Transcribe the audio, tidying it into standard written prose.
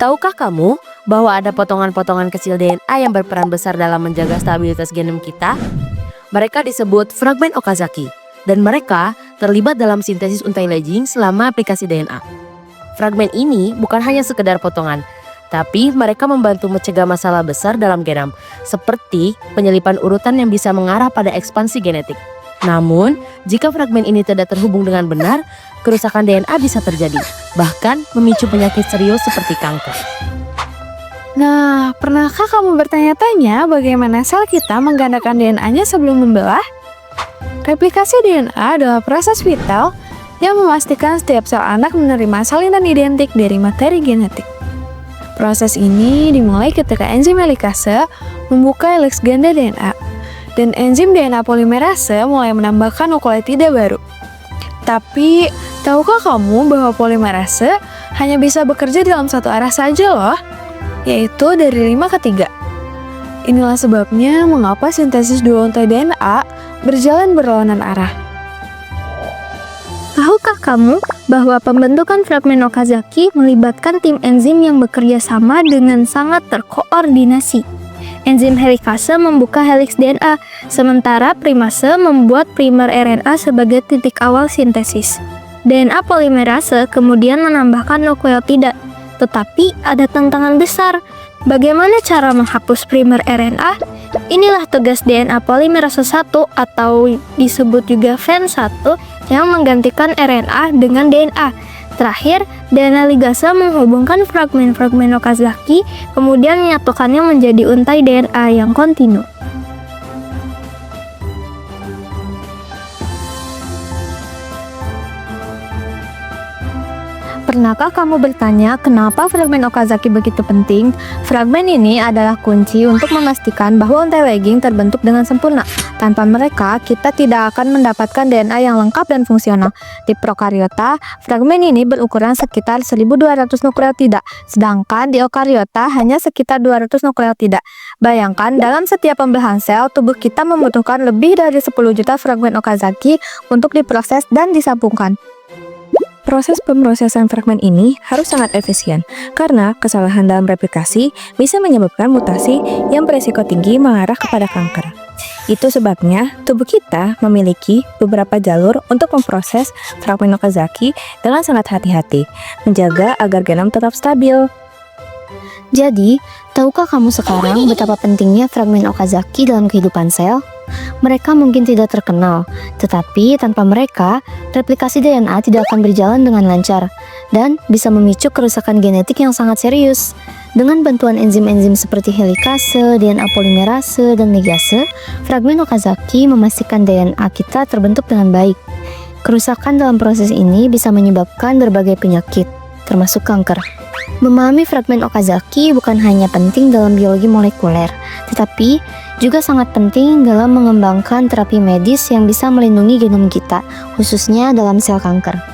Tahukah kamu bahwa ada potongan-potongan kecil DNA yang berperan besar dalam menjaga stabilitas genom kita? Mereka disebut fragmen Okazaki, dan mereka terlibat dalam sintesis untai Leijing selama aplikasi DNA. Fragmen ini bukan hanya sekedar potongan, tapi mereka membantu mencegah masalah besar dalam genom, seperti penyelipan urutan yang bisa mengarah pada ekspansi genetik. Namun, jika fragmen ini tidak terhubung dengan benar, kerusakan DNA bisa terjadi, bahkan memicu penyakit serius seperti kanker. Nah, pernahkah kamu bertanya-tanya bagaimana sel kita menggandakan DNA-nya sebelum membelah? Replikasi DNA adalah proses vital yang memastikan setiap sel anak menerima salinan identik dari materi genetik. Proses ini dimulai ketika enzim helikase membuka heliks ganda DNA, dan enzim DNA polimerase mulai menambahkan nukleotida baru. Tapi, tahukah kamu bahwa polimerase hanya bisa bekerja dalam satu arah saja loh, yaitu dari 5 ke 3. Inilah sebabnya mengapa sintesis dua untai DNA berjalan berlawanan arah. Tahukah kamu bahwa pembentukan fragmen Okazaki melibatkan tim enzim yang bekerja sama dengan sangat terkoordinasi? Enzim helikase membuka heliks DNA, sementara primase membuat primer RNA sebagai titik awal sintesis. DNA polimerase kemudian menambahkan nukleotida. Tetapi ada tantangan besar. Bagaimana cara menghapus primer RNA? Inilah tugas DNA polimerase 1 atau disebut juga VAN1 yang menggantikan RNA dengan DNA. Terakhir, DNA ligase menghubungkan fragmen-fragmen Okazaki, kemudian menyatukannya menjadi untai DNA yang kontinu. Pernahkah kamu bertanya kenapa fragmen Okazaki begitu penting? Fragmen ini adalah kunci untuk memastikan bahwa untai Leijing terbentuk dengan sempurna. Tanpa mereka, kita tidak akan mendapatkan DNA yang lengkap dan fungsional. Di prokariota, fragmen ini berukuran sekitar 1200 nukleotida, sedangkan di eukariota hanya sekitar 200 nukleotida. Bayangkan, dalam setiap pembelahan sel, tubuh kita membutuhkan lebih dari 10 juta fragmen Okazaki untuk diproses dan disambungkan. Proses pemrosesan fragmen ini harus sangat efisien, karena kesalahan dalam replikasi bisa menyebabkan mutasi yang beresiko tinggi mengarah kepada kanker. Itu sebabnya tubuh kita memiliki beberapa jalur untuk memproses fragmen Okazaki dengan sangat hati-hati, menjaga agar genom tetap stabil. Jadi, tahukah kamu sekarang betapa pentingnya fragmen Okazaki dalam kehidupan sel? Mereka mungkin tidak terkenal, tetapi tanpa mereka, replikasi DNA tidak akan berjalan dengan lancar dan bisa memicu kerusakan genetik yang sangat serius. Dengan bantuan enzim-enzim seperti helikase, DNA polimerase, dan ligase, fragmen Okazaki memastikan DNA kita terbentuk dengan baik. Kerusakan dalam proses ini bisa menyebabkan berbagai penyakit, termasuk kanker. Memahami fragmen Okazaki bukan hanya penting dalam biologi molekuler, tetapi juga sangat penting dalam mengembangkan terapi medis yang bisa melindungi genom kita, khususnya dalam sel kanker.